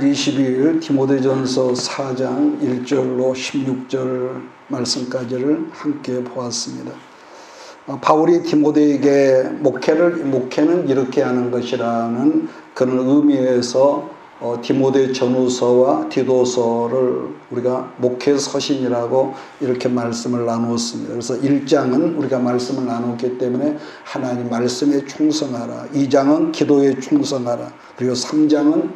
22일 디모데전서 4장 1절로 16절 말씀까지를 함께 보았습니다. 바울이 디모데에게 목회는 이렇게 하는 것이라는 그런 의미에서 디모데 전후서와 디도서를 우리가 목회 서신이라고 이렇게 말씀을 나누었습니다. 그래서 1장은 우리가 말씀을 나눴기 때문에 하나님 말씀에 충성하라. 2장은 기도에 충성하라. 그리고 3장은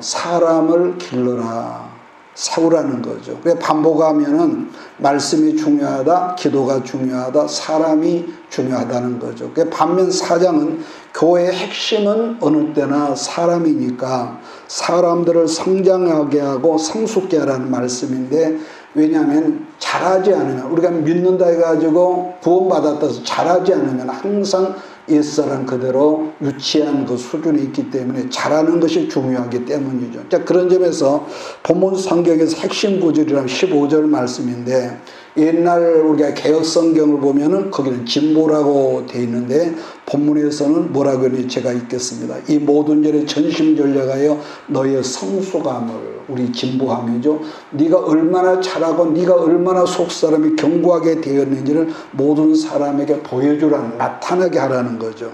사람을 길러라, 세우라는 거죠. 그래 반복하면은 말씀이 중요하다, 기도가 중요하다, 사람이 중요하다는 거죠. 그래 반면 4장은 교회의 핵심은 어느 때나 사람이니까 사람들을 성장하게 하고 성숙게 하라는 말씀인데, 왜냐하면 잘하지 않으면, 우리가 믿는다 해가지고 구원받았다 해서 잘하지 않으면 항상 옛사람 그대로 유치한 그 수준이 있기 때문에 잘하는 것이 중요하기 때문이죠. 자, 그런 점에서 본문 성경에서 핵심 구절이란 15절 말씀인데, 옛날 우리가 개혁 성경을 보면은 거기는 진보라고 되어 있는데 본문에서는 뭐라고 하는지 제가 읽겠습니다. 이 모든 일에 전심전력하여 너의 성숙함을, 우리 진보함이죠. 네가 얼마나 잘하고 네가 얼마나 속사람이 견고하게 되었는지를 모든 사람에게 보여주라는, 나타나게 하라는 거죠.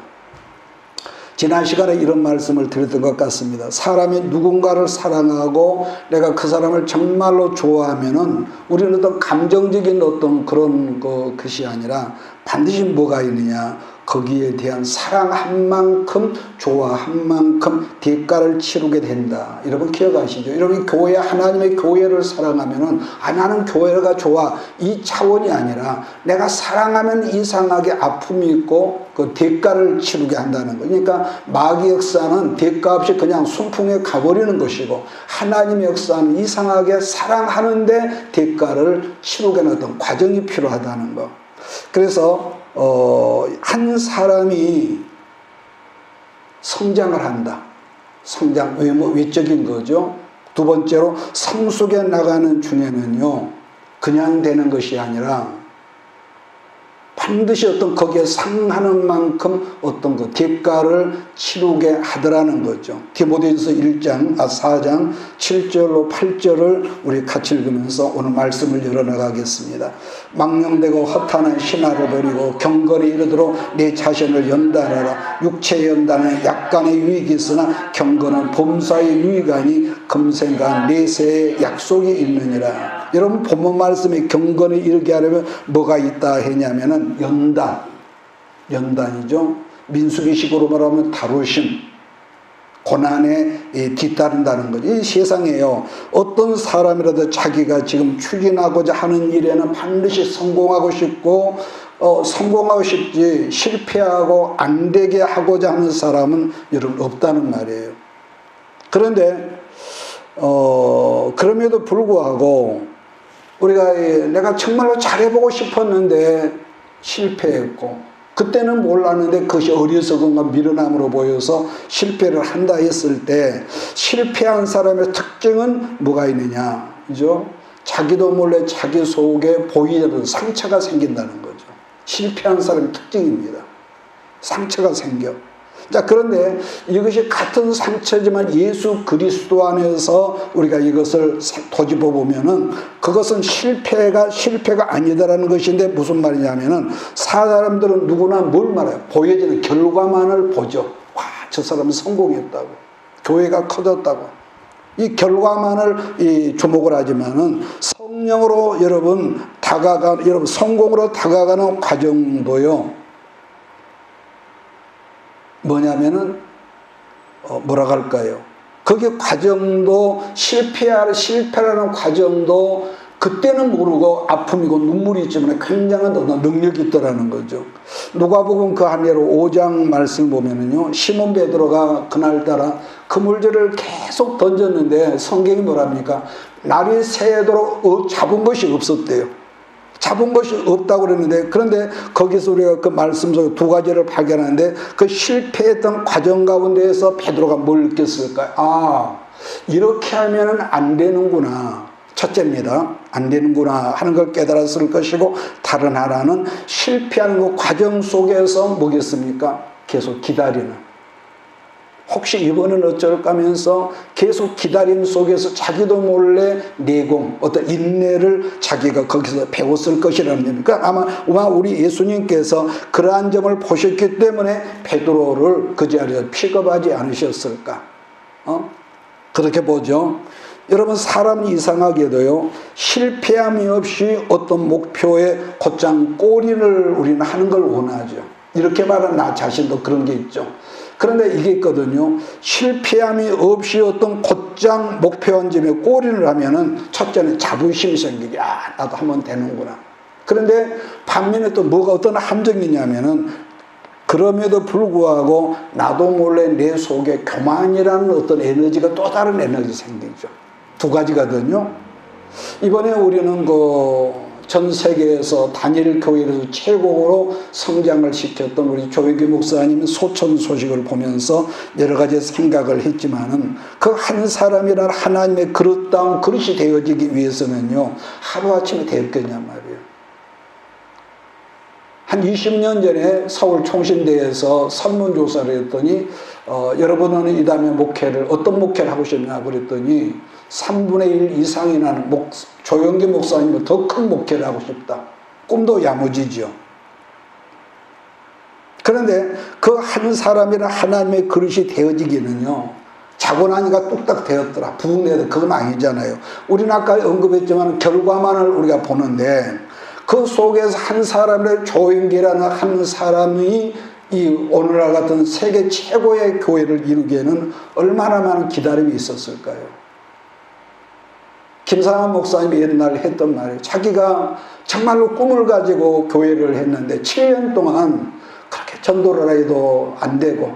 지난 시간에 이런 말씀을 드렸던 것 같습니다. 사람이 누군가를 사랑하고 내가 그 사람을 정말로 좋아하면은 우리는 어떤 감정적인 어떤 그런 것이 아니라 반드시 뭐가 있느냐, 거기에 대한 사랑한 만큼, 좋아한 만큼 대가를 치르게 된다. 여러분 기억하시죠? 여러분 교회, 하나님의 교회를 사랑하면은 나는 교회가 좋아, 이 차원이 아니라 내가 사랑하면 이상하게 아픔이 있고 그 대가를 치르게 한다는 거. 그러니까 마귀 역사는 대가 없이 그냥 순풍에 가버리는 것이고, 하나님의 역사는 이상하게 사랑하는데 대가를 치르게 하는 어떤 과정이 필요하다는 거. 그래서 한 사람이 성장을 한다. 성장, 외적인 거죠. 두 번째로 성숙해 나가는 중에는요, 그냥 되는 것이 아니라 반드시 어떤 거기에 상하는 만큼 어떤 그 대가를 치르게 하더라는 거죠. 디모데전서 4장 7절로 8절을 우리 같이 읽으면서 오늘 말씀을 열어나가겠습니다. 망령되고 허탄한 신화를 버리고 경건에 이르도록 내 자신을 연단하라. 육체의 연단은 약간의 유익이 있으나 경건은 범사의 유익하니 금생과 내세의 약속이 있느니라. 여러분 본문 말씀에 경건에 이르게 하려면 뭐가 있다 했냐면은 연단이죠. 민수기식으로 말하면 다루심, 고난에 뒤따른다는 거죠. 이 세상에요, 어떤 사람이라도 자기가 지금 추진하고자 하는 일에는 반드시 성공하고 싶고 성공하고 싶지 실패하고 안 되게 하고자 하는 사람은 여러분 없다는 말이에요. 그런데 그럼에도 불구하고 우리가 내가 정말로 잘해보고 싶었는데 실패했고, 그때는 몰랐는데 그것이 어리석음과 미련함으로 보여서 실패를 한다 했을 때, 실패한 사람의 특징은 뭐가 있느냐, 그죠? 자기도 몰래 자기 속에 보이는 상처가 생긴다는 거죠. 실패한 사람의 특징입니다. 상처가 생겨. 자, 그런데 이것이 같은 상처지만 예수 그리스도 안에서 우리가 이것을 도집어 보면은 그것은 실패가 아니다라는 것인데, 무슨 말이냐면은 사람들은 누구나 뭘 말해요? 보여지는 결과만을 보죠. 와, 저 사람은 성공했다고, 교회가 커졌다고. 이 결과만을 주목을 하지만은 성령으로 여러분 성공으로 다가가는 과정도요, 뭐냐면은 뭐라고 할까요? 그게 과정도 실패라는 과정도 그때는 모르고 아픔이고 눈물이 있지만 굉장한 어떤 능력이 있더라는 거죠. 누가복음 그 한예로 5장 말씀 보면은요, 시몬 베드로가 그날따라 그물질을 계속 던졌는데 성경이 뭐랍니까? 날이 새도록 잡은 것이 없었대요. 잡은 것이 없다고 그랬는데, 그런데 거기서 우리가 그 말씀 속 두 가지를 발견하는데, 그 실패했던 과정 가운데에서 베드로가 뭘 느꼈을까요? 이렇게 하면은 안 되는구나. 첫째입니다. 안 되는구나 하는 걸 깨달았을 것이고, 다른 하나는 실패하는 그 과정 속에서 뭐겠습니까? 계속 기다리는, 혹시 이번은 어쩔까 하면서 계속 기다림 속에서 자기도 몰래 내공, 어떤 인내를 자기가 거기서 배웠을 것이라는 점이니까 아마 우리 예수님께서 그러한 점을 보셨기 때문에 베드로를 그 자리에서 픽업하지 않으셨을까? 그렇게 보죠. 여러분, 사람은 이상하게도요, 실패함이 없이 어떤 목표에 곧장 골인을 우리는 하는 걸 원하죠. 이렇게 말하는 나 자신도 그런 게 있죠. 그런데 이게 있거든요. 실패함이 없이 어떤 곧장 목표한 점에 골인을 하면은 첫째는 자부심이 생기게, 나도 하면 되는구나. 그런데 반면에 또 뭐가 어떤 함정이 있냐면은 그럼에도 불구하고 나도 몰래 내 속에 교만이라는 어떤 에너지가 또 다른 에너지 생기죠. 두 가지거든요. 이번에 우리는 전 세계에서 단일 교회에서 최고로 성장을 시켰던 우리 조혜기 목사님 소천 소식을 보면서 여러 가지 생각을 했지만은 그 한 사람이란 하나님의 그릇다운 그릇이 되어지기 위해서는요, 하루아침에 되었겠냔 말이에요. 한 20년 전에 서울 총신대에서 설문조사를 했더니 여러분은 이 다음에 어떤 목회를 하고 싶냐 그랬더니 3분의 1 이상이 나는 조영기 목사님은 더 큰 목회를 하고 싶다. 꿈도 야무지죠. 그런데 그 한 사람이나 하나님의 그릇이 되어지기는요, 자고 나니까 뚝딱 되었더라. 부흥되었다. 그건 아니잖아요. 우리는 아까 언급했지만 결과만을 우리가 보는데 그 속에서 한 사람의 조영기라는 한 사람이 이 오늘날 같은 세계 최고의 교회를 이루기에는 얼마나 많은 기다림이 있었을까요? 김상환 목사님이 옛날에 했던 말이에요. 자기가 정말로 꿈을 가지고 교회를 했는데 7년 동안 그렇게 전도를 해도 안 되고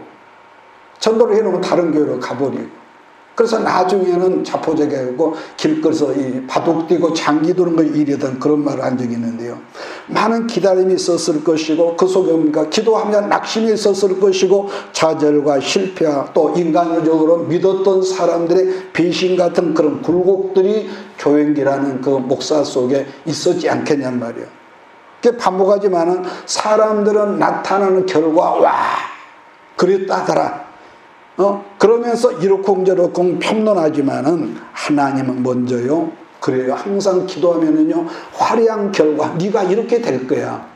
전도를 해놓으면 다른 교회로 가버리고 그래서 나중에는 자포자기하고 길거리에서 바둑 뛰고 장기 두는 걸 이르던 그런 말을 한 적이 있는데요. 많은 기다림이 있었을 것이고 그 속에 뭡니까? 기도하면 낙심이 있었을 것이고 좌절과 실패와 또 인간적으로 믿었던 사람들의 배신 같은 그런 굴곡들이 조영기라는 그 목사 속에 있었지 않겠냔 말이에요. 그게 반복하지만은 사람들은 나타나는 결과 그랬다더라. 그러면서 이러쿵저러쿵 평론하지만은 하나님은 먼저요. 그래요. 항상 기도하면은요, 화려한 결과, 네가 이렇게 될 거야.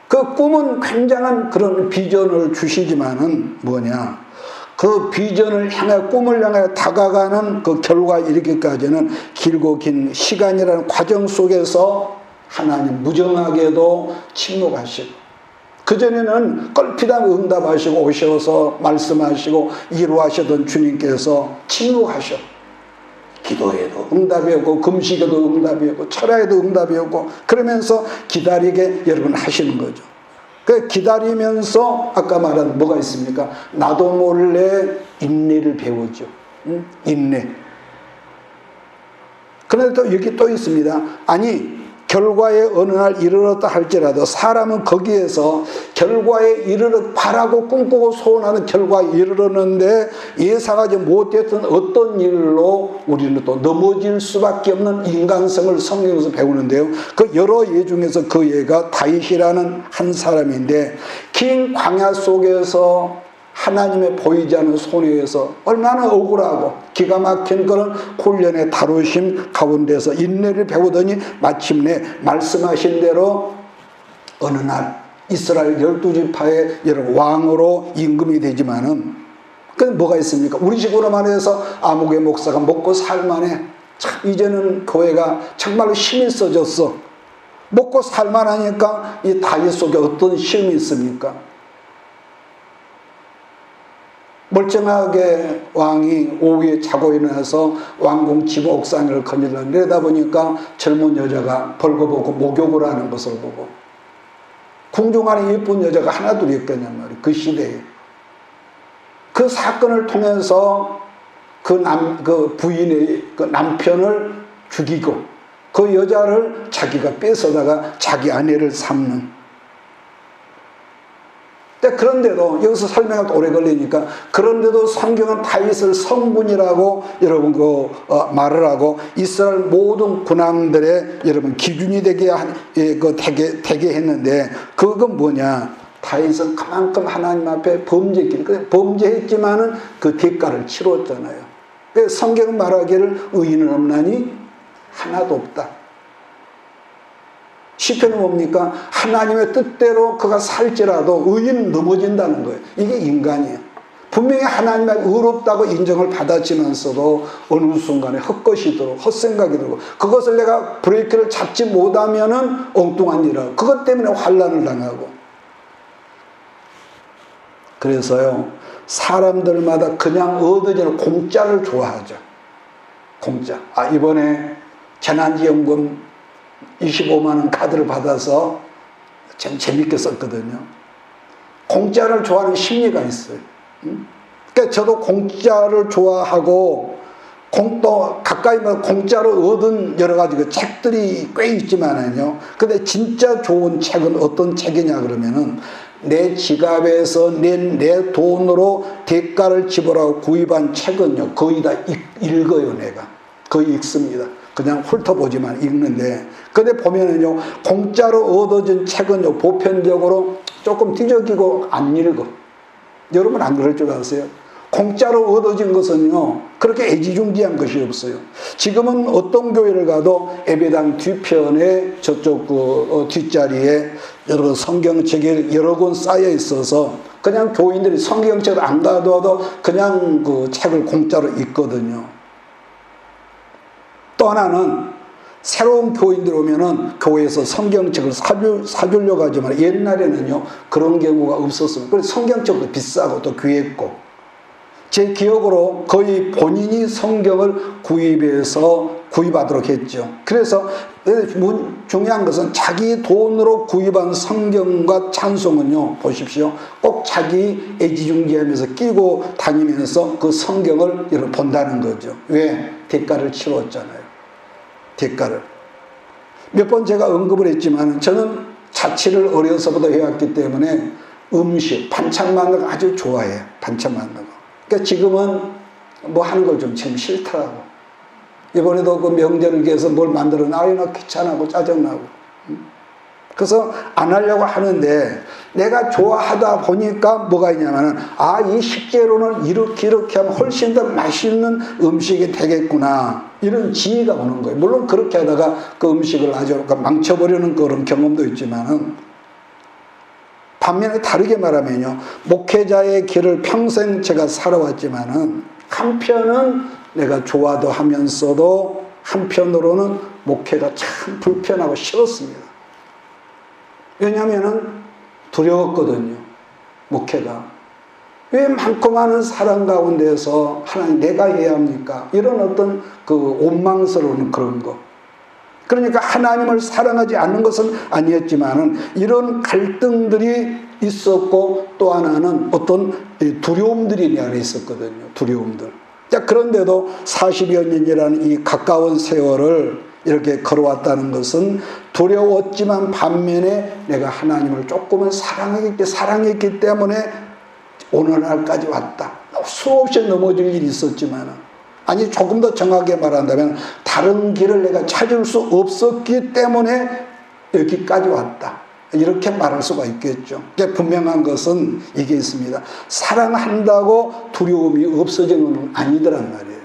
그 꿈은 굉장한 그런 비전을 주시지만은 뭐냐? 그 비전을 향해, 꿈을 향해 다가가는 그 결과 이르기까지는 길고 긴 시간이라는 과정 속에서 하나님 무정하게도 침묵하시고, 그전에는 껄피다 응답하시고 오셔서 말씀하시고 이루하시던 주님께서 침묵하셔. 기도에도 응답이 오고 금식에도 응답이 오고 철야에도 응답이 오고 그러면서 기다리게 여러분 하시는 거죠. 그 기다리면서 아까 말한 뭐가 있습니까? 나도 몰래 인내를 배우죠. 인내. 그런데 또 여기 또 있습니다. 아니, 결과에 어느 날 이르렀다 할지라도 사람은 거기에서 결과에 바라고 꿈꾸고 소원하는 결과에 이르렀는데 예상하지 못했던 어떤 일로 우리는 또 넘어질 수밖에 없는 인간성을 성경에서 배우는데요. 그 여러 예 중에서 그 예가 다윗이라는 한 사람인데 긴 광야 속에서 하나님의 보이지 않는 손에서 얼마나 억울하고 기가 막힌 그런 훈련의 다루심 가운데서 인내를 배우더니 마침내 말씀하신 대로 어느 날 이스라엘 12지파의 여러분 왕으로 임금이 되지만은 그 뭐가 있습니까? 우리 식으로만 해서 아무개 목사가 먹고 살만해. 참 이제는 교회가 정말로 힘이 써졌어. 먹고 살만하니까 이 다윗 속에 어떤 시험이 있습니까? 멀쩡하게 왕이 오후에 자고 일어나서 왕궁 집 옥상을 거닐라 내다 보니까 젊은 여자가 벌거벗고 목욕을 하는 것을 보고 궁중 안에 예쁜 여자가 하나둘 있겠냔 말이에요. 그 시대에. 그 사건을 통해서 그 부인의 그 남편을 죽이고 그 여자를 자기가 뺏어다가 자기 아내를 삼는. 그런데도 여기서 설명하기 오래 걸리니까 그런데도 성경은 다윗을 성군이라고 여러분 말을 하고 이스라엘 모든 군왕들의 여러분 기준이 되게 했는데 그건 뭐냐? 다윗은 그만큼 하나님 앞에 범죄했지만은 그 대가를 치렀잖아요. 그래서 성경은 말하기를 의인은 없나니 하나도 없다. 시편은 뭡니까? 하나님의 뜻대로 그가 살지라도 의인은 넘어진다는 거예요. 이게 인간이에요. 분명히 하나님의 의롭다고 인정을 받았지만서도 어느 순간에 헛것이 들고 헛생각이 들고 그것을 내가 브레이크를 잡지 못하면은 엉뚱한 일을 그것 때문에 환난을 당하고. 그래서요, 사람들마다 그냥 얻어지는 공짜를 좋아하죠. 공짜. 이번에 재난지원금 25만 원 카드를 받아서 참 재밌게 썼거든요. 공짜를 좋아하는 심리가 있어요. 그러니까 저도 공짜를 좋아하고 또 가까이 공짜로 얻은 여러 가지 그 책들이 꽤 있지만은요. 근데 진짜 좋은 책은 어떤 책이냐 그러면은 내 지갑에서 내 돈으로 대가를 지불하고 구입한 책은요 거의 다 읽어요. 내가 거의 읽습니다. 그냥 훑어보지만 읽는데, 근데 보면은요 공짜로 얻어진 책은요 보편적으로 조금 뒤적이고 안 읽어. 여러분 안 그럴 줄 아세요? 공짜로 얻어진 것은요 그렇게 애지중지한 것이 없어요. 지금은 어떤 교회를 가도 예배당 뒤편에 저쪽 뒷자리에 여러 성경책이 여러 권 쌓여 있어서 그냥 교인들이 성경책을 안 가져와도 그냥 그 책을 공짜로 읽거든요. 또 하나는 새로운 교인들 오면은 교회에서 성경책을 사주려고 하지만 옛날에는요 그런 경우가 없었습니다. 그래서 성경책도 비싸고 또 귀했고, 제 기억으로 거의 본인이 성경을 구입하도록 했죠. 그래서 중요한 것은 자기 돈으로 구입한 성경과 찬송은요 보십시오, 꼭 자기 애지중지하면서 끼고 다니면서 그 성경을 본다는 거죠. 왜? 대가를 치렀잖아요. 대가를. 몇 번 제가 언급을 했지만 저는 자취를 어려서부터 해왔기 때문에 음식, 반찬 만드는 거 아주 좋아해요. 반찬 만드는 거. 그러니까 지금은 뭐 하는 걸 좀 참 싫더라고. 이번에도 그 명절을 위해서 뭘 만들어 놔야 귀찮아고 짜증나고. 그래서 안 하려고 하는데 내가 좋아하다 보니까 뭐가 있냐면은 이 식재료는 이렇게 하면 훨씬 더 맛있는 음식이 되겠구나, 이런 지혜가 오는 거예요. 물론 그렇게 하다가 그 음식을 아주 망쳐버리는 그런 경험도 있지만은, 반면에 다르게 말하면요, 목회자의 길을 평생 제가 살아왔지만은 한편은 내가 좋아도 하면서도 한편으로는 목회가 참 불편하고 싫었습니다. 왜냐하면은 두려웠거든요. 목회가. 왜 많고 많은 사람 가운데서 하나님 내가 해야 합니까? 이런 어떤 그 원망스러운 그런 거. 그러니까 하나님을 사랑하지 않는 것은 아니었지만은 이런 갈등들이 있었고, 또 하나는 어떤 두려움들이 내 안에 있었거든요. 두려움들. 자, 그런데도 40여 년이라는 이 가까운 세월을 이렇게 걸어왔다는 것은 두려웠지만 반면에 내가 하나님을 조금은 사랑했기 때문에 오늘날까지 왔다. 수없이 넘어질 일이 있었지만, 아니 조금 더 정확하게 말한다면 다른 길을 내가 찾을 수 없었기 때문에 여기까지 왔다, 이렇게 말할 수가 있겠죠. 분명한 것은 이게 있습니다. 사랑한다고 두려움이 없어지는 건 아니더란 말이에요.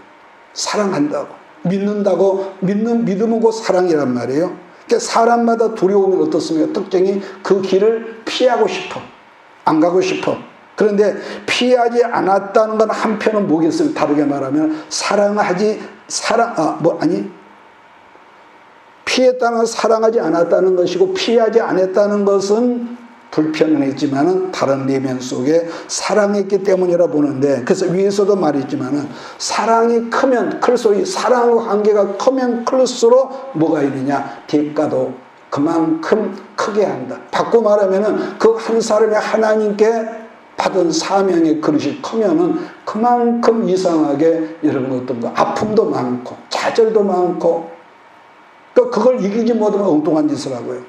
사랑한다고, 믿는다고, 믿음은 곧 사랑이란 말이에요. 그러니까 사람마다 두려움이 어떻습니까? 특징이 그 길을 피하고 싶어, 안 가고 싶어. 그런데 피하지 않았다는 건 한편은 뭐겠어요? 다르게 말하면 피했다는 건 사랑하지 않았다는 것이고, 피하지 않았다는 것은 불편은 했지만은 다른 내면 속에 사랑했기 때문이라 보는데, 그래서 위에서도 말했지만은 사랑이 크면 클수록, 사랑과 관계가 크면 클수록 뭐가 있느냐? 대가도 그만큼 크게 한다. 바꿔 말하면은 그 한 사람이 하나님께 받은 사명의 그릇이 크면은 그만큼 이상하게 이런 어떤 거 아픔도 많고 좌절도 많고, 그걸 이기지 못하면 엉뚱한 짓을 하고요.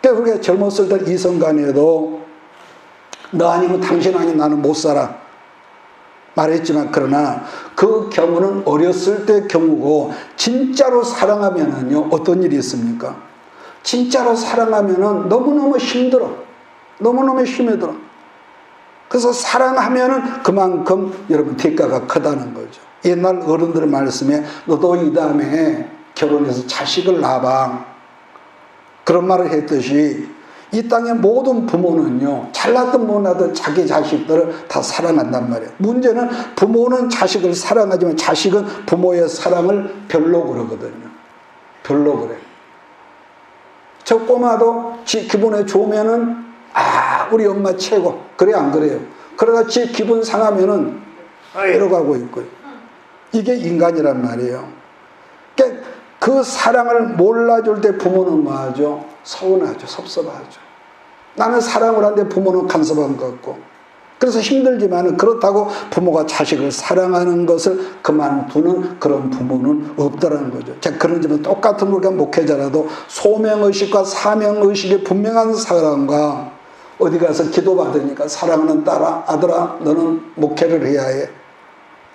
그래서 우리가 젊었을 때 이성간에도 너 아니면 당신 아니면 나는 못 살아 말했지만, 그러나 그 경우는 어렸을 때 경우고, 진짜로 사랑하면은요 어떤 일이 있습니까? 진짜로 사랑하면은 너무너무 힘들어. 너무너무 힘이 들어. 그래서 사랑하면은 그만큼 여러분 대가가 크다는 거죠. 옛날 어른들 말씀에 너도 이 다음에 결혼해서 자식을 낳아봐. 그런 말을 했듯이 이 땅의 모든 부모는요, 잘났든 못나든 자기 자식들을 다 사랑한단 말이에요. 문제는 부모는 자식을 사랑하지만 자식은 부모의 사랑을 별로 그러거든요. 별로 그래. 저 꼬마도 지 기분에 좋으면은 우리 엄마 최고. 그래 안 그래요? 그러다 지 기분 상하면은 이러고 하고 있고요. 이게 인간이란 말이에요. 그러니까 그 사랑을 몰라줄 때 부모는 뭐하죠? 서운하죠. 섭섭하죠. 나는 사랑을 하는데 부모는 간섭한 것 같고. 그래서 힘들지만 그렇다고 부모가 자식을 사랑하는 것을 그만두는 그런 부모는 없다라는 거죠. 자, 그런 점은 똑같은 우리가 목회자라도 소명의식과 사명의식의 분명한 사람과 어디 가서 기도받으니까 사랑하는 딸아, 아들아, 너는 목회를 해야 해.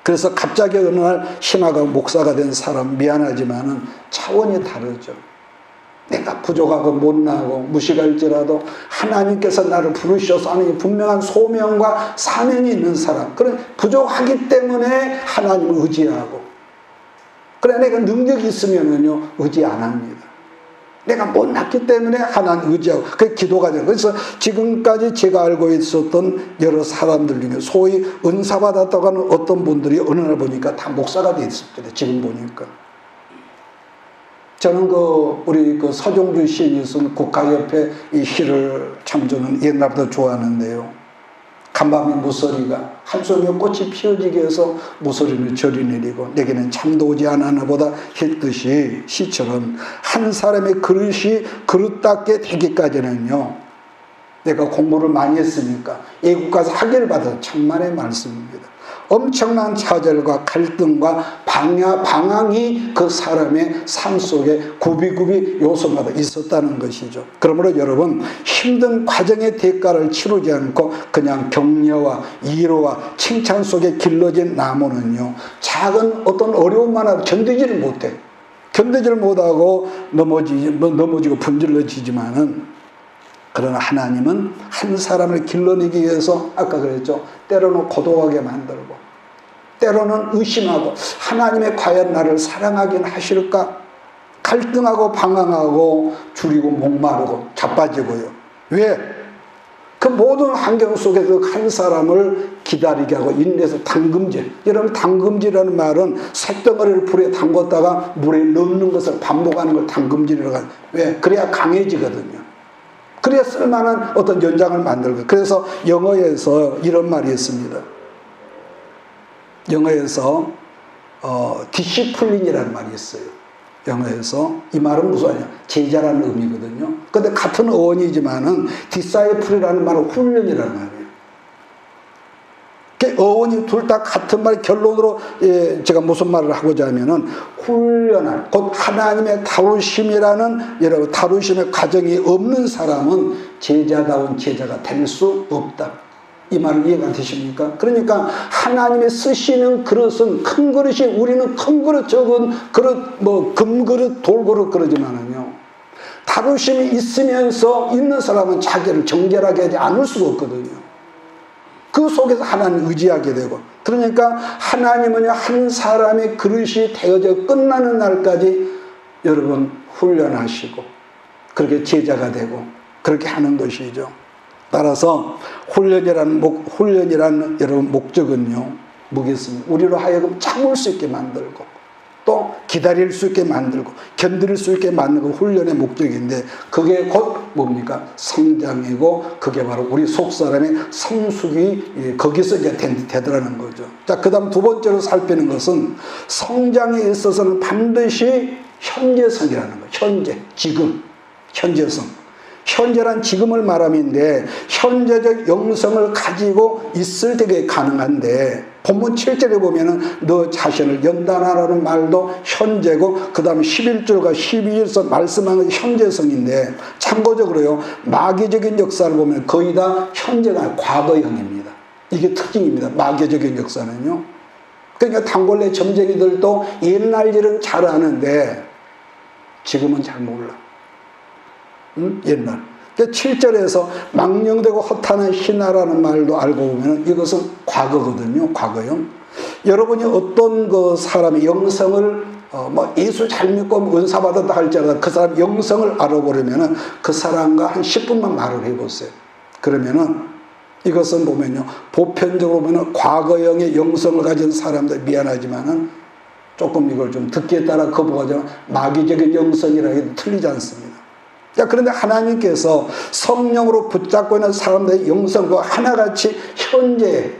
그래서 갑자기 어느 날 신학과 목사가 된 사람 미안하지만은 차원이 다르죠. 내가 부족하고 못나고 무식할지라도 하나님께서 나를 부르셔서 하는 분명한 소명과 사명이 있는 사람, 그런 부족하기 때문에 하나님을 의지하고, 그래 내가 능력이 있으면은요 의지 안 합니다. 내가 못났기 때문에 하나님 의지하고, 그게 기도가 돼요. 그래서 지금까지 제가 알고 있었던 여러 사람들 중에 소위 은사 받았다고 하는 어떤 분들이 어느 날 보니까 다 목사가 돼 있었거든요. 지금 보니까. 저는 우리 서종주 시인이 쓴 국가협회 이 시를 참 저는 옛날부터 좋아하는데요. 간밤에 무서리가 한송이 꽃이 피어지게 해서 무서리는 저리 내리고 내게는 잠도 오지 않았나 보다 했듯이 시처럼 한 사람의 그릇이 그릇답게 되기까지는요, 내가 공부를 많이 했으니까 애국가서 학위를 받아서 천만의 말씀입니다. 엄청난 좌절과 갈등과 방황이 그 사람의 삶 속에 구비구비 요소마다 있었다는 것이죠. 그러므로 여러분, 힘든 과정의 대가를 치르지 않고 그냥 격려와 위로와 칭찬 속에 길러진 나무는요, 작은 어떤 어려움만 하도 견디지를 못해. 견디지를 못하고 넘어지고 분질러지지만은, 그러나 하나님은 한 사람을 길러내기 위해서 아까 그랬죠. 때로는 고독하게 만들고 때로는 의심하고 하나님의 과연 나를 사랑하긴 하실까? 갈등하고 방황하고 줄이고 목마르고 자빠지고요. 왜? 그 모든 환경 속에서 한 사람을 기다리게 하고 인내해서 담금질. 여러분, 담금질이라는 말은 쇳덩어리를 불에 담궜다가 물에 넣는 것을 반복하는 걸 담금질이라고 하죠. 왜? 그래야 강해지거든요. 그래야 쓸만한 어떤 연장을 만들고. 그래서 영어에서 이런 말이 있습니다. 영어에서 디시플린이라는 말이 있어요. 영어에서 이 말은 무슨 말이냐? 제자라는 의미거든요. 근데 같은 어원이지만은 디사이플이라는 말은 훈련이라는 말이에요. 어원이 둘 다 같은 말, 결론으로 제가 무슨 말을 하고자 하면은 훈련한, 곧 하나님의 다루심이라는 여러분 다루심의 과정이 없는 사람은 제자다운 제자가 될 수 없다. 이 말을 이해가 되십니까? 그러니까 하나님의 쓰시는 그릇은 큰 그릇이, 우리는 큰 그릇, 적은 그릇, 금그릇, 돌그릇 그러지만은요, 다루심이 있으면서 있는 사람은 자기를 정결하게 하지 않을 수가 없거든요. 그 속에서 하나님 의지하게 되고, 그러니까 하나님은 한 사람의 그릇이 되어져 끝나는 날까지 여러분 훈련하시고 그렇게 제자가 되고 그렇게 하는 것이죠. 따라서 훈련이라는 여러분 목적은요, 뭐겠습니까? 우리로 하여금 참을 수 있게 만들고 또 기다릴 수 있게 만들고 견딜 수 있게 만드는 훈련의 목적인데, 그게 곧 뭡니까? 성장이고, 그게 바로 우리 속사람의 성숙이 거기서 이제 되더라는 거죠. 자, 그 다음 두 번째로 살피는 것은 성장에 있어서는 반드시 현재성이라는 거예요. 현재, 지금, 현재성. 현재란 지금을 말함인데, 현재적 영성을 가지고 있을 때 그게 가능한데, 본문 7절에 보면은 너 자신을 연단하라는 말도 현재고, 그 다음 11절과 12절에서 말씀하는 현재성인데, 참고적으로요, 마귀적인 역사를 보면 거의 다 현재가 과거형입니다. 이게 특징입니다. 마귀적인 역사는요. 그러니까 단골레 점쟁이들도 옛날 일은 잘 아는데 지금은 잘 몰라. 옛날. 7절에서 망령되고 허탄한 희나라는 말도 알고 보면 이것은 과거거든요. 과거형. 여러분이 어떤 그 사람의 영성을 예수 잘 믿고 은사 받았다 할지라도 그 사람 영성을 알아보려면 그 사람과 한 10분만 말을 해보세요. 그러면은 이것은 보면요, 보편적으로 보면 과거형의 영성을 가진 사람들, 미안하지만은 조금 이걸 좀 듣기에 따라 거부하지만 마귀적인 영성이라 해도 틀리지 않습니다. 자, 그런데 하나님께서 성령으로 붙잡고 있는 사람들의 영성과 하나같이 현재,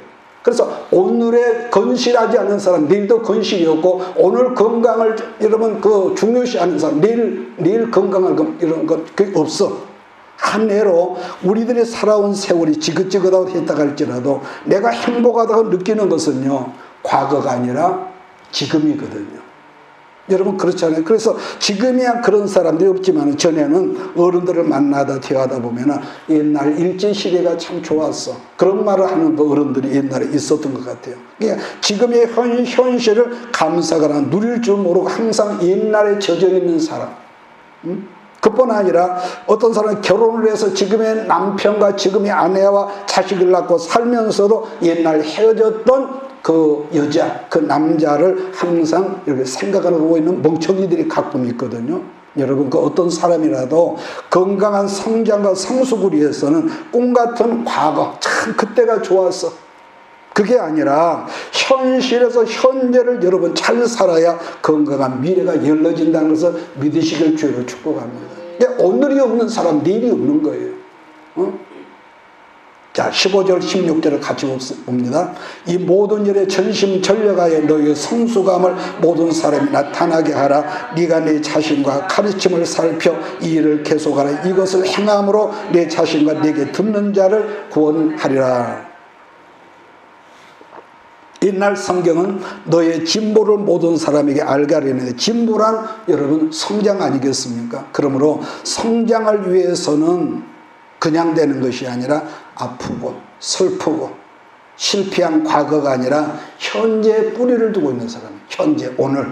그래서 오늘에 건실하지 않은 사람, 내일도 건실이 없고, 오늘 건강을 여러분 그 중요시하는 사람, 내일 건강할 이런 것 그게 없어. 한 해로 우리들이 살아온 세월이 지긋지긋하고 했다 할지라도 내가 행복하다고 느끼는 것은요, 과거가 아니라 지금이거든요. 여러분 그렇잖아요. 그래서 지금이야 그런 사람들이 없지만 전에는 어른들을 만나다 대화하다 보면 옛날 일제시대가 참 좋았어, 그런 말을 하는 어른들이 옛날에 있었던 것 같아요. 그러니까 지금의 현실을 감사하거나 누릴 줄 모르고 항상 옛날에 젖어 있는 사람, 그뿐 아니라 어떤 사람은 결혼을 해서 지금의 남편과 지금의 아내와 자식을 낳고 살면서도 옛날 헤어졌던 그 여자, 그 남자를 항상 이렇게 생각하고 있는 멍청이들이 가끔 있거든요. 여러분, 그 어떤 사람이라도 건강한 성장과 성숙을 위해서는 꿈같은 과거, 참 그때가 좋았어, 그게 아니라 현실에서 현재를 여러분 잘 살아야 건강한 미래가 열려진다는 것을 믿으시길 주로 축복합니다. 오늘이 없는 사람 내일이 없는 거예요. 자, 15절 16절을 같이 봅니다. 이 모든 일에 전심전력하여 너희의 성수감을 모든 사람이 나타나게 하라. 네가 내 자신과 가르침을 살펴 이 일을 계속하라. 이것을 행함으로 내 자신과 내게 듣는 자를 구원하리라. 옛날 성경은 너의 진보를 모든 사람에게 알게 하려는데, 진보란 여러분 성장 아니겠습니까? 그러므로 성장을 위해서는 그냥 되는 것이 아니라 아프고 슬프고 실패한 과거가 아니라 현재에 뿌리를 두고 있는 사람, 현재 오늘.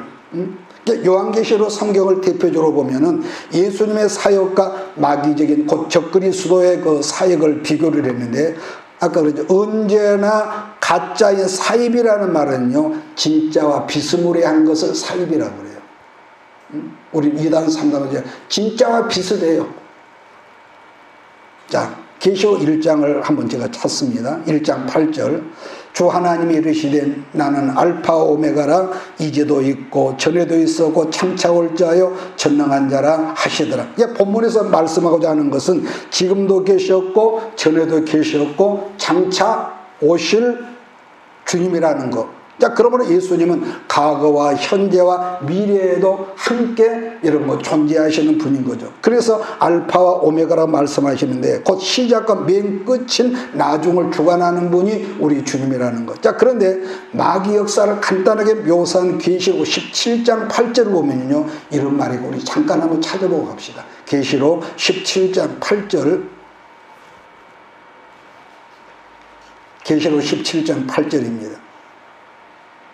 요한계시록 성경을 대표적으로 보면은 예수님의 사역과 마귀적인 곧 적그리스도의 그 사역을 비교를 했는데, 아까 그러죠. 언제나 가짜의 사입이라는 말은요, 진짜와 비스무리한 것을 사입이라고 그래요. 우리 2단 3단은 진짜와 비슷해요. 자, 계시록 1장을 한번 제가 찾습니다. 1장 8절. 주 하나님이 이르시되 나는 알파와 오메가라, 이제도 있고 전에도 있었고 장차 올 자요 전능한 자라 하시더라. 본문에서 말씀하고자 하는 것은 지금도 계셨고 전에도 계셨고 장차 오실 주님이라는 것. 자, 그러므로 예수님은 과거와 현재와 미래에도 함께 여러분 존재하시는 분인 거죠. 그래서 알파와 오메가라고 말씀하시는데 곧 시작과 맨 끝인 나중을 주관하는 분이 우리 주님이라는 것. 자, 그런데 마귀 역사를 간단하게 묘사한 계시록 17장 8절을 보면요, 이런 말이고, 우리 잠깐 한번 찾아보고 갑시다. 계시록 17장 8절. 계시록 17장 8절입니다.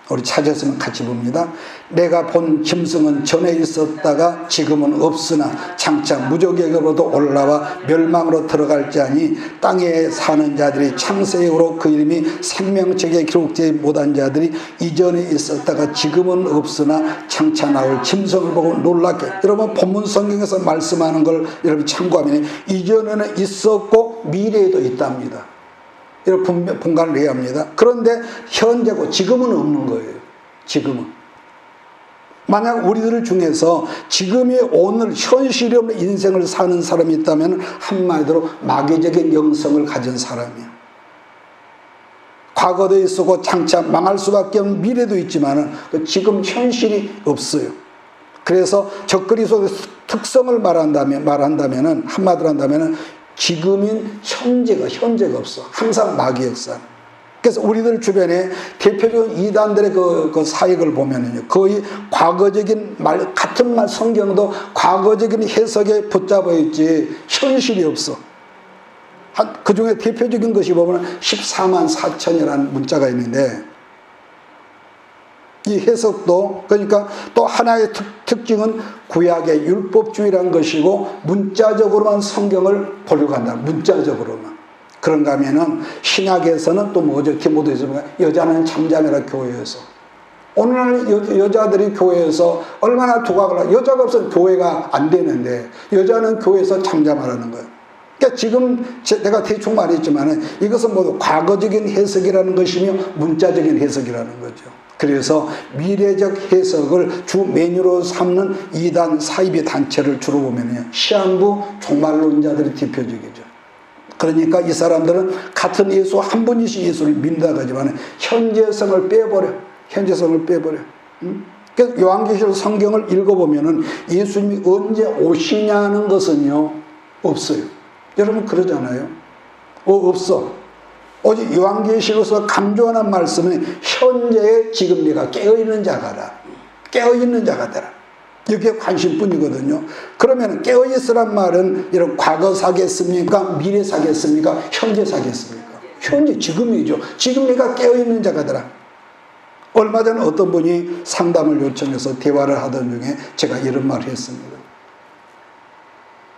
우리 찾았으면 같이 봅니다. 내가 본 짐승은 전에 있었다가 지금은 없으나 장차 무적에게로도 올라와 멸망으로 들어갈 자니 땅에 사는 자들이 창세기로 그 이름이 생명책에 기록되지 못한 자들이 이전에 있었다가 지금은 없으나 장차 나올 짐승을 보고 놀랍게. 여러분, 본문 성경에서 말씀하는 걸 여러분 참고하면 이전에는 있었고 미래에도 있답니다. 이런 분간을 해야 합니다. 그런데 현재고 지금은 없는 거예요. 지금은. 만약 우리들 중에서 지금이 오늘 현실이 없는 인생을 사는 사람이 있다면 한마디로 마귀적인 영성을 가진 사람이에요. 과거도 있었고 장차 망할 수밖에 없는 미래도 있지만 지금 현실이 없어요. 그래서 적그리스도의 특성을 말한다면 한마디로 한다면 지금인 현재가 없어. 항상 마귀 역사. 그래서 우리들 주변에 대표적인 이단들의 그 사역을 보면은요, 거의 과거적인 말, 같은 말 성경도 과거적인 해석에 붙잡아 있지 현실이 없어. 그 중에 대표적인 것이 보면 14만 4천이라는 문자가 있는데, 이 해석도 그러니까 또 하나의 특징은 구약의 율법주의라는 것이고 문자적으로만 성경을 보려고 한다. 문자적으로만. 그런가 하면은 신약에서는 또 뭐죠? 디모데후서 여자는 잠잠해라 교회에서. 오늘날 여자들이 교회에서 얼마나 두각을 하고 여자가 없으면 교회가 안 되는데 여자는 교회에서 잠잠하라는 거예요. 그러니까 지금 내가 대충 말했지만 이것은 모두 과거적인 해석이라는 것이며 문자적인 해석이라는 거죠. 그래서 미래적 해석을 주 메뉴로 삼는 이단 사이비 단체를 주로 보면요, 시한부 종말론자들이 대표적이죠. 그러니까 이 사람들은 같은 예수 한 분이신 예수를 믿는다고 하지만 현재성을 빼버려. 그래서 요한계시록 성경을 읽어보면은 예수님이 언제 오시냐는 것은요 없어요. 여러분 그러잖아요. 없어. 오직 요한계시록에서 강조하는 말씀은 현재의 지금 네가 깨어있는 자가라. 깨어있는 자가 되라. 여기에 관심뿐이거든요. 그러면 깨어있으란 말은 이런 과거 사겠습니까? 미래 사겠습니까? 현재 사겠습니까? 현재 지금이죠. 지금 네가 깨어있는 자가 되라. 얼마 전에 어떤 분이 상담을 요청해서 대화를 하던 중에 제가 이런 말을 했습니다.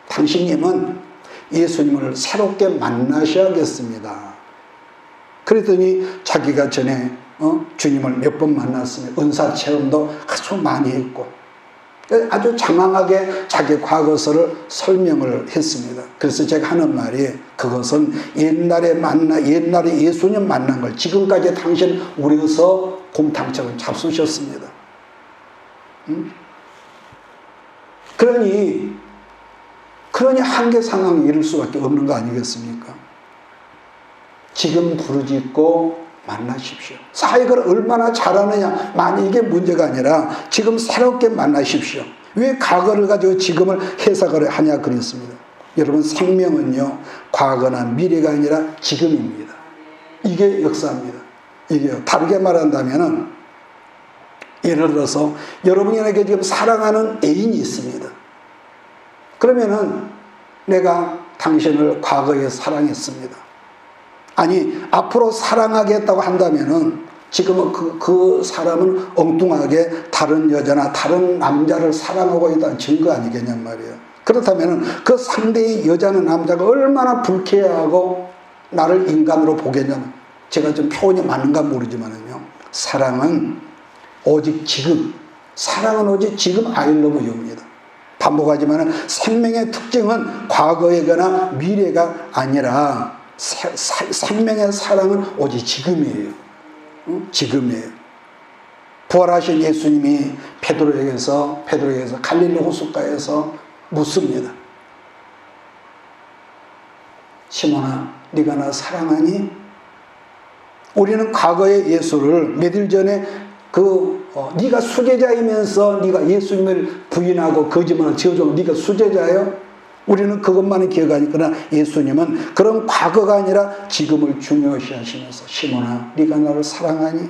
당신님은 예수님을 새롭게 만나셔야겠습니다. 그랬더니 자기가 전에 주님을 몇 번 만났으며 은사 체험도 아주 많이 했고 아주 장황하게 자기 과거서를 설명을 했습니다. 그래서 제가 하는 말이 그것은 옛날에 예수님 만난 걸 지금까지 당신 우리서 곰탕처럼 잡수셨습니다. 그러니 한계 상황에 이를 수밖에 없는 거 아니겠습니까? 지금 부르짖고 만나십시오. 사역을 얼마나 잘하느냐, 이게 문제가 아니라 지금 새롭게 만나십시오. 왜 과거를 가지고 지금을 해석을 하냐 그랬습니다. 여러분 생명은요 과거나 미래가 아니라 지금입니다. 이게 역사입니다. 이게요. 다르게 말한다면은 예를 들어서 여러분에게 지금 사랑하는 애인이 있습니다. 그러면은 내가 당신을 과거에 사랑했습니다. 아니 앞으로 사랑하겠다고 한다면은 지금은 그 사람은 엉뚱하게 다른 여자나 다른 남자를 사랑하고 있다는 증거 아니겠냔 말이에요. 그렇다면은 그 상대의 여자나 남자가 얼마나 불쾌하고 나를 인간으로 보겠냐면 제가 좀 표현이 맞는가 모르지만은요. 사랑은 오직 지금 I love you입니다. 반복하지만은 생명의 특징은 과거이거나 미래가 아니라 생명의 사랑은 오직 지금이에요. 지금이에요. 부활하신 예수님이 베드로에게서 갈릴리 호숫가에서 묻습니다. 시몬아, 네가 나 사랑하니? 우리는 과거의 예수를 며칠 전에 네가 수제자이면서 네가 예수님을 부인하고 거짓말을 지어주고 네가 수제자예요? 우리는 그것만을 기억하니까 예수님은 그런 과거가 아니라 지금을 중요시 하시면서 시몬아 네가 나를 사랑하니?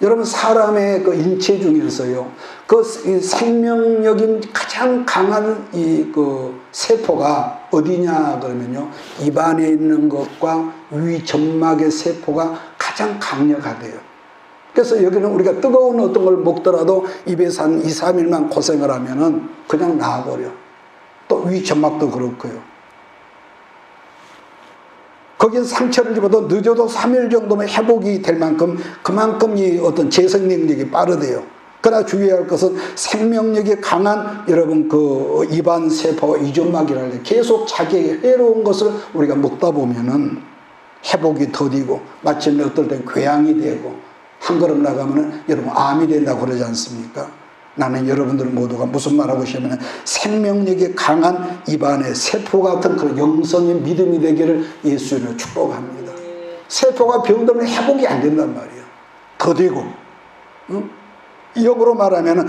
여러분 사람의 그 인체 중에서요 그 생명력인 가장 강한 그 세포가 어디냐 그러면요 입안에 있는 것과 위 점막의 세포가 가장 강력하대요. 그래서 여기는 우리가 뜨거운 어떤 걸 먹더라도 입에서 한 2, 3일만 고생을 하면은 그냥 나아버려. 또 위 점막도 그렇고요. 거긴 상처를 입어도 늦어도 3일 정도면 회복이 될 만큼 그만큼 이 어떤 재생 능력이 빠르대요. 그러나 주의해야 할 것은 생명력이 강한 여러분 그 입안 세포 이점막이라는 게 계속 자기에게 해로운 것을 우리가 먹다 보면은 회복이 더디고 마침내 어떨 땐 궤양이 되고 한 걸음 나가면은 여러분 암이 된다고 그러지 않습니까? 나는 여러분들 모두가 무슨 말하고 싶으면 생명력이 강한 입안의 세포 같은 그런 영성의 믿음이 되기를 예수로 축복합니다. 세포가 병들면 회복이 안 된단 말이에요. 더디고. 역으로 말하면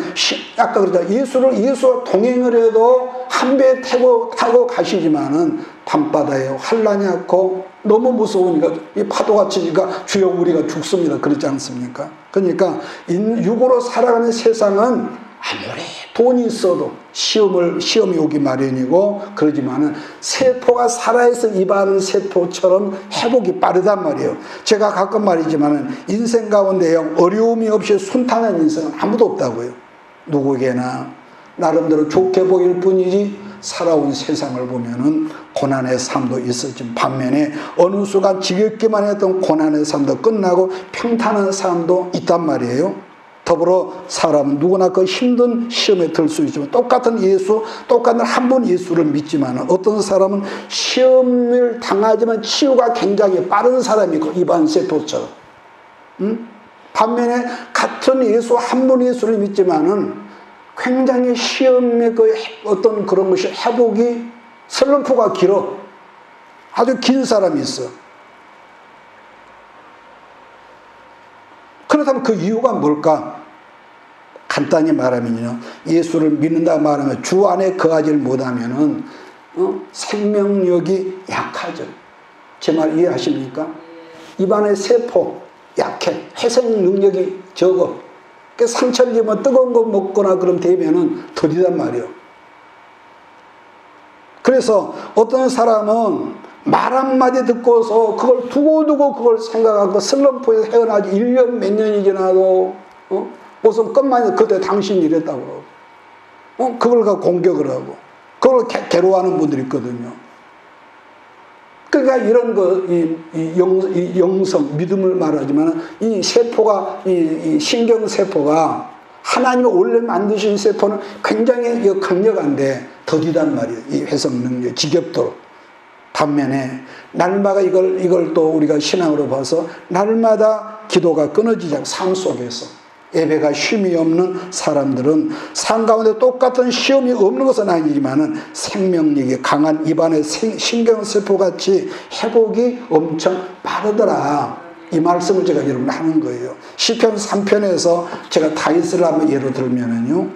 아까 그러자 예수와 동행을 해도 한 배 타고 가시지만은 밤바다에 환란이 왔고 너무 무서우니까 이 파도가 치니까 주여 우리가 죽습니다. 그렇지 않습니까? 그러니까 육으로 살아가는 세상은 아무리 돈이 있어도 시험이 오기 마련이고 그러지만은 세포가 살아있어 입안 세포처럼 회복이 빠르단 말이에요. 제가 가끔 말이지만은 인생 가운데 어려움이 없이 순탄한 인생은 아무도 없다고요. 누구에게나 나름대로 좋게 보일 뿐이지 살아온 세상을 보면은 고난의 삶도 있었지만 반면에 어느 순간 지겹기만 했던 고난의 삶도 끝나고 평탄한 삶도 있단 말이에요. 더불어 사람은 누구나 그 힘든 시험에 들 수 있지만 똑같은 한 분 예수를 믿지만 어떤 사람은 시험을 당하지만 치유가 굉장히 빠른 사람이 있고 입안 세포처럼. 반면에 같은 한 분 예수를 믿지만은 굉장히 시험의 그 어떤 그런 것이 회복이 슬럼프가 길어. 아주 긴 사람이 있어. 그렇다면 그 이유가 뭘까? 간단히 말하면요. 예수를 믿는다 말하면 주 안에 거하지를 못하면은 생명력이 약하죠. 제 말 이해하십니까? 입안의 세포 약해. 회생 능력이 적어. 상처를 입으면 뜨거운 거 먹거나 그럼 되면은 더디단 말이에요. 그래서 어떤 사람은 말 한마디 듣고서 그걸 두고두고 그걸 생각하고 슬럼프에서 헤어나지 1년 몇 년이 지나도 무슨 끝만 그때 당신이 이랬다고 그러고 그걸 갖고 공격을 하고 그걸 괴로워하는 분들이 있거든요. 그러니까 이런 이 영성 믿음을 말하지만 이 세포가 이 신경세포가 하나님이 원래 만드신 세포는 굉장히 강력한데 더디단 말이에요. 이 회성 능력 지겹도록. 반면에 날마다 이걸 또 우리가 신앙으로 봐서 날마다 기도가 끊어지지 않고 삶 속에서 예배가 쉼이 없는 사람들은 삶 가운데 똑같은 시험이 없는 것은 아니지만은 생명력이 강한 입안의 신경세포같이 회복이 엄청 빠르더라. 이 말씀을 제가 여러분 하는 거예요. 시편 3편에서 제가 다윗을 한번 예로 들면은요.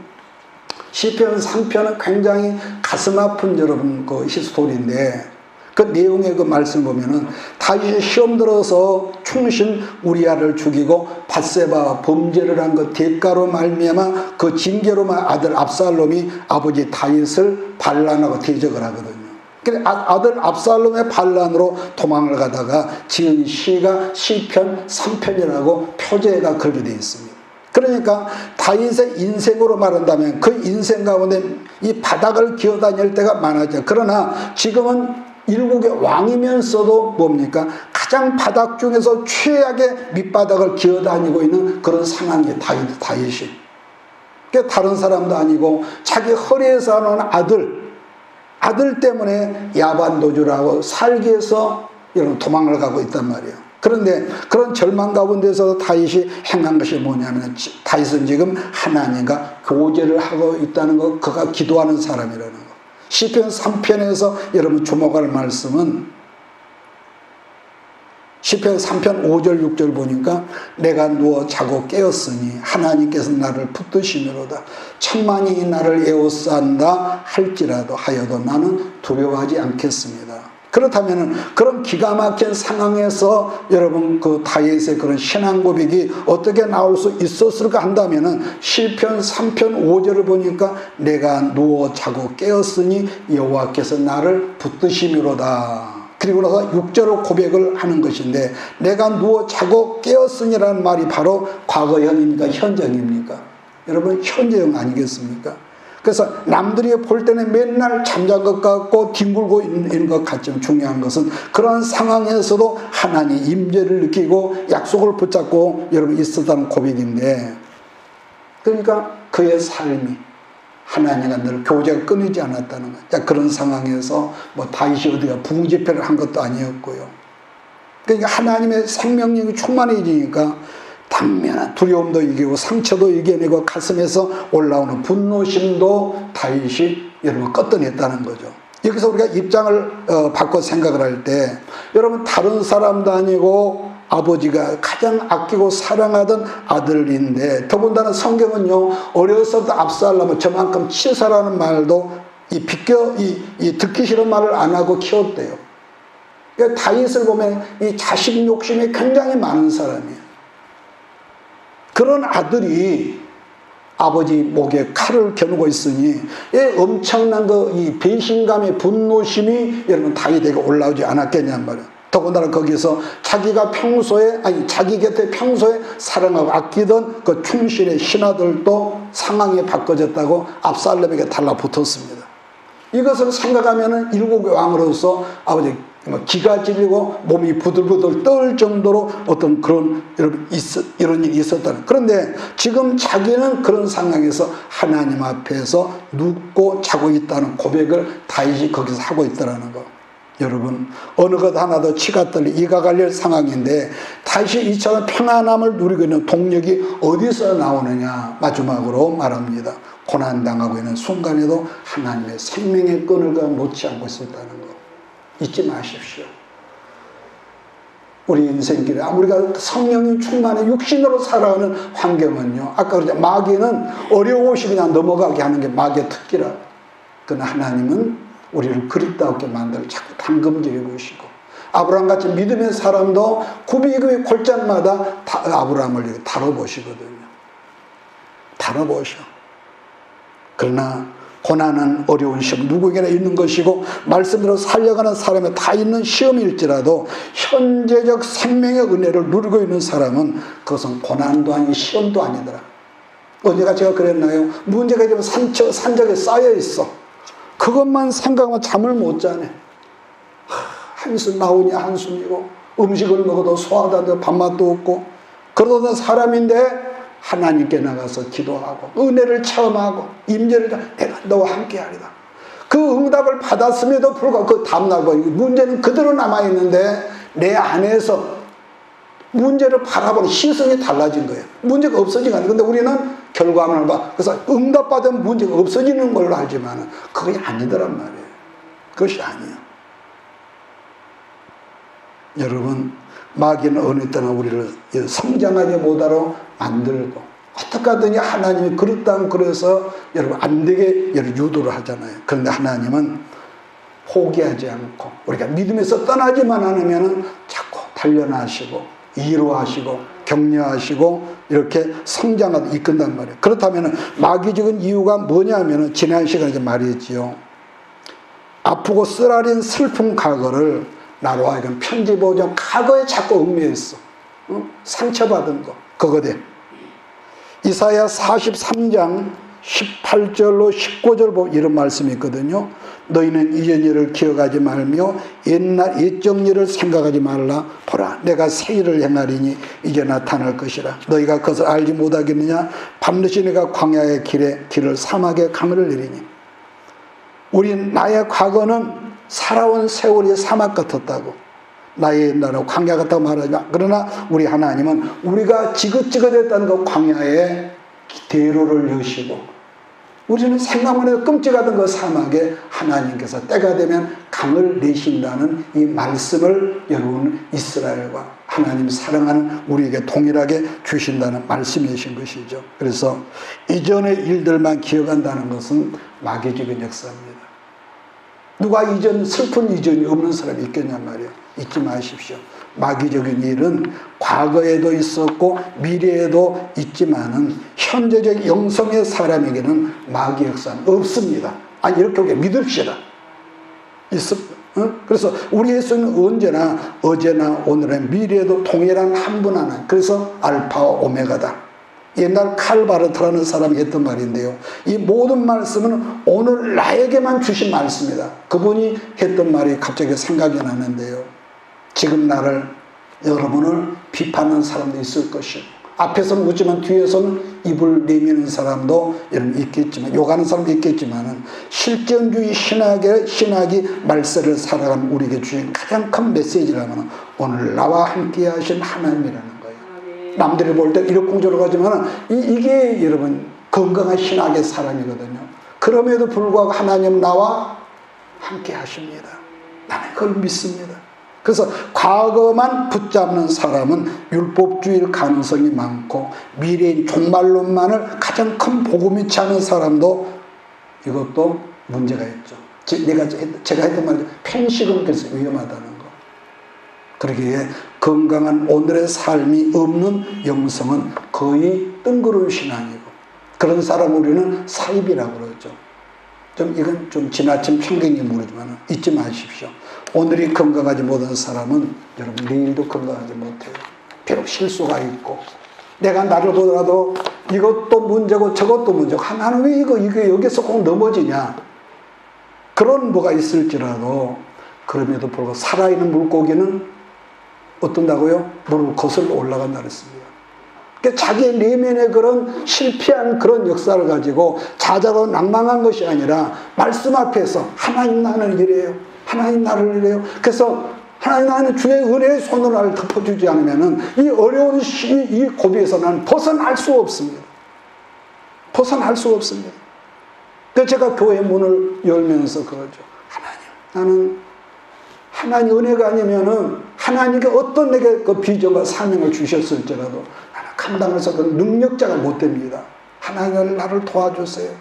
시편 3편은 굉장히 가슴 아픈 여러분 그 히스토리인데 그 내용의 그 말씀 보면은 다윗이 시험 들어서 충신 우리아를 죽이고 밧세바와 범죄를 한 그 대가로 말미암아 그 징계로만 아들 압살롬이 아버지 다윗을 반란하고 대적을 하거든요. 그래서 아들 압살롬의 반란으로 도망을 가다가 지은 시가 시편 3편이라고 표제가 그렇게 되어 있습니다. 그러니까 다윗의 인생으로 말한다면 그 인생 가운데 이 바닥을 기어다닐 때가 많았죠. 그러나 지금은 일국의 왕이면서도 뭡니까? 가장 바닥 중에서 최악의 밑바닥을 기어다니고 있는 그런 상황이 다윗이. 그러니까 다른 사람도 아니고 자기 허리에서 나온 아들 때문에 야반도주라고 살기 위해서 이런 도망을 가고 있단 말이에요. 그런데 그런 절망 가운데서 다윗이 행한 것이 뭐냐면 다윗은 지금 하나님과 교제를 하고 있다는 거, 그가 기도하는 사람이라는 거. 시편 3편에서 여러분 주목할 말씀은 시편 3편 5절 6절 보니까 내가 누워 자고 깨었으니 하나님께서 나를 붙드시미로다. 천만이 나를 에워싼다 할지라도 하여도 나는 두려워하지 않겠습니다. 그렇다면 그런 기가 막힌 상황에서 여러분 그 다윗의 그런 신앙 고백이 어떻게 나올 수 있었을까 한다면은 시편 3편 5절을 보니까 내가 누워 자고 깨었으니 여호와께서 나를 붙드심이로다. 그리고 나서 6절을 고백을 하는 것인데 내가 누워 자고 깨었으니라는 말이 바로 과거형입니까? 현재형입니까? 여러분 현재형 아니겠습니까? 그래서 남들이 볼 때는 맨날 잠잔 것 같고 뒹굴고 있는 것 같지만 중요한 것은 그런 상황에서도 하나님 임재를 느끼고 약속을 붙잡고 여러분 있었다는 고백인데, 그러니까 그의 삶이 하나님과 늘 교제가 끊이지 않았다는 거예요. 그런 상황에서 뭐 다윗이 어디가 부흥집회를 한 것도 아니었고요. 그러니까 하나님의 생명력이 충만해지니까 당면한 두려움도 이기고 상처도 이겨내고 가슴에서 올라오는 분노심도 다윗이 여러분 껐더냈다는 거죠. 여기서 우리가 입장을 바꿔 생각을 할 때 여러분 다른 사람도 아니고 아버지가 가장 아끼고 사랑하던 아들인데, 더군다나 성경은요 어려서부터 압살롬을 저만큼 치사라는 말도 듣기 싫은 말을 안 하고 키웠대요. 그러니까 다윗을 보면 이 자식 욕심이 굉장히 많은 사람이에요. 그런 아들이 아버지 목에 칼을 겨누고 있으니 엄청난 이 배신감의 분노심이 여러분 다윗에게 올라오지 않았겠냔 말이에요. 더군다나 거기서 자기가 자기 곁에 평소에 사랑하고 아끼던 그 충실의 신하들도 상황이 바꿔졌다고 압살롬에게 달라붙었습니다. 이것을 생각하면은 일국의 왕으로서 아버지 기가 찔리고 몸이 부들부들 떨 정도로 어떤 그런 이런 일이 있었다는. 그런데 지금 자기는 그런 상황에서 하나님 앞에서 눕고 자고 있다는 고백을 다윗이 거기서 하고 있다는 거. 여러분, 어느 것 하나도 치가 떨리 이가 갈릴 상황인데 다윗이 이처럼 평안함을 누리고 있는 동력이 어디서 나오느냐. 마지막으로 말합니다. 고난당하고 있는 순간에도 하나님의 생명의 끈을 놓지 않고 있었다는 거 잊지 마십시오. 우리 인생길에 우리가 성령이 충만해 육신으로 살아가는 환경은요, 아까 그랬죠. 마귀는 어려워시 그냥 넘어가게 하는 게 마귀의 특기라. 그러나 하나님은 우리를 그립다고 만들어 자꾸 당금질해 보시고, 아브라함같이 믿음의 사람도 구비구비 골짜기마다 아브라함을 다뤄보시거든요. 다뤄보셔. 그러나 고난은 어려운 시험 누구에게나 있는 것이고, 말씀대로 살려가는 사람에 다 있는 시험일지라도 현재적 생명의 은혜를 누리고 있는 사람은 그것은 고난도 아니 시험도 아니더라. 언제가 제가 그랬나요? 문제가 있으면 산적에 쌓여 있어. 그것만 생각하면 잠을 못 자네. 한숨 나오냐 한숨이고, 음식을 먹어도 소화도 안 되고 밥맛도 없고, 그러던 사람인데 하나님께 나가서 기도하고 은혜를 체험하고 임재를 내가 너와 함께하리다. 그 응답을 받았음에도 불구하고 그 다음날 문제는 그대로 남아있는데 내 안에서 문제를 바라보는 시선이 달라진 거예요. 문제가 없어진 거 아니에요. 근데 우리는 결과만을 봐. 그래서 응답받은 문제가 없어지는 걸로 알지만 그게 아니더란 말이에요. 그것이 아니에요. 여러분, 마귀는 어느 때나 우리를 성장하지 못하러 만들고, 어떻게 하더니 하나님이 그릇당 그래서 여러분 안 되게 유도를 하잖아요. 그런데 하나님은 포기하지 않고 우리가 믿음에서 떠나지만 않으면 자꾸 단련하시고 위로하시고 격려하시고 이렇게 성장하듯 이끈단 말이에요. 그렇다면 마귀적인 이유가 뭐냐면 지난 시간에 말했지요. 아프고 쓰라린 슬픈 과거를 나로 하여금 편집하자 과거에 자꾸 얽매였어. 상처받은 거 그거대. 이사야 43장 18절로 19절 보면 이런 말씀이 있거든요. 너희는 이전 일을 기억하지 말며 옛날 옛적 일을 생각하지 말라. 보라, 내가 새 일을 행하리니 이제 나타날 것이라. 너희가 그것을 알지 못하겠느냐. 밤늦이 내가 광야의 길을 사막에 강을 내리니. 나의 과거는 살아온 세월이 사막 같았다고, 나의 옛날은 광야 같다고 말하지만, 그러나 우리 하나님은 우리가 지긋지긋했다는 그 광야에 대로를 여시고, 우리는 생각만 해도 끔찍하던 그 사막에 하나님께서 때가 되면 강을 내신다는 이 말씀을 여러분 이스라엘과 하나님 사랑하는 우리에게 동일하게 주신다는 말씀이신 것이죠. 그래서 이전의 일들만 기억한다는 것은 마귀적인 역사입니다. 누가 슬픈 이전이 없는 사람이 있겠냔 말이에요. 잊지 마십시오. 마귀적인 일은 과거에도 있었고 미래에도 있지만은 현재적 영성의 사람에게는 마귀 역사는 없습니다. 아니, 이렇게 우리가 믿읍시다. 그래서 우리 예수는 언제나 어제나 오늘은 미래에도 동일한 한 분 하나. 그래서 알파와 오메가다. 옛날 칼바르트라는 사람이 했던 말인데요. 이 모든 말씀은 오늘 나에게만 주신 말씀이다. 그분이 했던 말이 갑자기 생각이 나는데요. 지금 여러분을 비판하는 사람도 있을 것이고, 앞에서는 웃지만 뒤에서는 입을 내미는 사람도 여러분 있겠지만, 욕하는 사람도 있겠지만, 실존주의 신학이 말세를 살아가는 우리에게 주신 가장 큰 메시지라면 오늘 나와 함께 하신 하나님이라는 거예요. 남들이 볼 때 이러쿵저러쿵 하지만 이게 여러분 건강한 신학의 사람이거든요. 그럼에도 불구하고 하나님은 나와 함께 하십니다. 나는 그걸 믿습니다. 그래서 과거만 붙잡는 사람은 율법주의일 가능성이 많고, 미래인 종말론만을 가장 큰 복음이 않은 사람도 이것도 문제가 있죠. 제가 했던 말이 편식은 그래서 위험하다는 거. 그러기에 건강한 오늘의 삶이 없는 영성은 거의 뜬구름 신앙이고, 그런 사람 우리는 사입이라고 그러죠. 이건 좀 지나친 편견이 모르지만 잊지 마십시오. 오늘이 건강하지 못한 사람은 여러분 내일도 건강하지 못해요. 비록 실수가 있고 내가 나를 보더라도 이것도 문제고 저것도 문제고 하나는 왜 이게 여기서 꼭 넘어지냐, 그런 뭐가 있을지라도 그럼에도 불구하고 살아있는 물고기는 어떤다고요? 물을 거슬러 올라간다 그랬습니다. 그러니까 자기의 내면의 그런 실패한 그런 역사를 가지고 자자로 낭망한 것이 아니라 말씀 앞에서 하나님 나는 이래요, 하나님 나를 이래요. 그래서 하나님 나는 주의 은혜의 손으로 나를 덮어주지 않으면 이 어려운 이 고비에서 나는 벗어날 수 없습니다. 벗어날 수 없습니다. 그래서 제가 교회 문을 열면서 그러죠. 나는 하나님 은혜가 아니면은 하나님께 어떤 내게 그 비전과 사명을 주셨을지라도 나는 감당해서 그 능력자가 못 됩니다. 하나님 나를 도와주세요.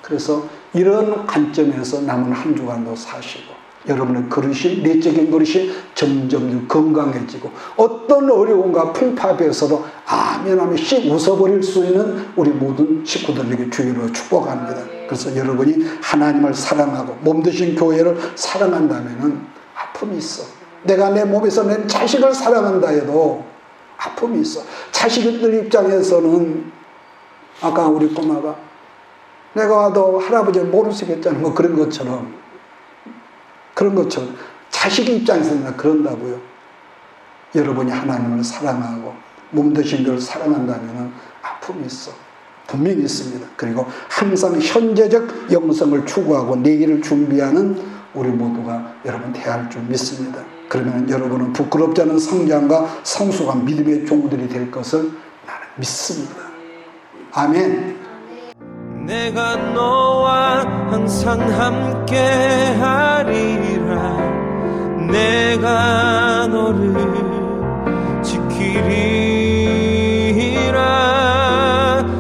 그래서 이런 관점에서 남은 한 주간도 사시고 여러분의 그릇이, 내적인 그릇이 점점 건강해지고 어떤 어려움과 풍파 앞에서도 아멘하며 씩 웃어버릴 수 있는 우리 모든 식구들에게 주의로 축복합니다. 그래서 여러분이 하나님을 사랑하고 몸되신 교회를 사랑한다면 아픔이 있어. 내가 내 몸에서 내 자식을 사랑한다 해도 아픔이 있어. 자식들 입장에서는 아까 우리 꼬마가 내가 와도 할아버지를 모르시겠잖아 뭐 그런 것처럼 자식 입장에서는 그런다고요. 여러분이 하나님을 사랑하고 몸되신 것을 사랑한다면 아픔이 있어. 분명히 있습니다. 그리고 항상 현재적 영성을 추구하고 내일을 준비하는 우리 모두가 여러분 대할 줄 믿습니다. 그러면 여러분은 부끄럽지 않은 성장과 성숙한 믿음의 종들이 될 것을 나는 믿습니다. 아멘. 내가 너와 항상 함께 하리라. 내가 너를 지키리라.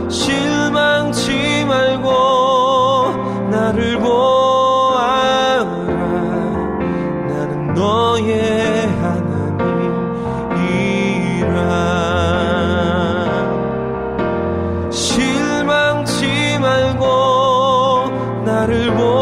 실망치 말고 나를 보아라. 나는 너의 하나님이라. 실망치 말고 나를 보아라.